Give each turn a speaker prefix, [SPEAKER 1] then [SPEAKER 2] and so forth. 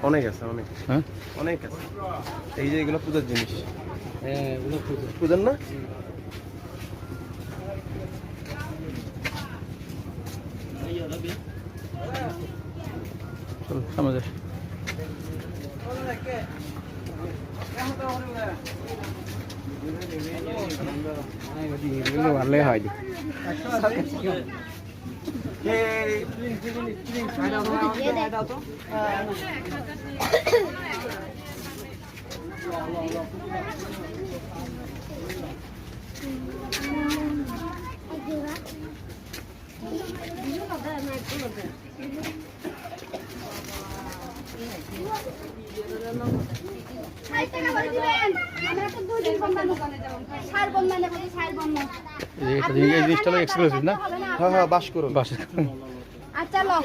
[SPEAKER 1] অনেক আছে, অনেক।
[SPEAKER 2] হ্যাঁ
[SPEAKER 1] অনেক আছে। এই যে এগুলো পূজার জিনিস।
[SPEAKER 3] হ্যাঁ ওগুলো
[SPEAKER 1] পূজার না?
[SPEAKER 2] চল সামনে যাই। ভালোই হয় এই জিনিসটা এক্সক্লুসিভ না?
[SPEAKER 1] হ্যাঁ হ্যাঁ, বাস করুন।
[SPEAKER 2] বাস
[SPEAKER 4] আচ্ছা লো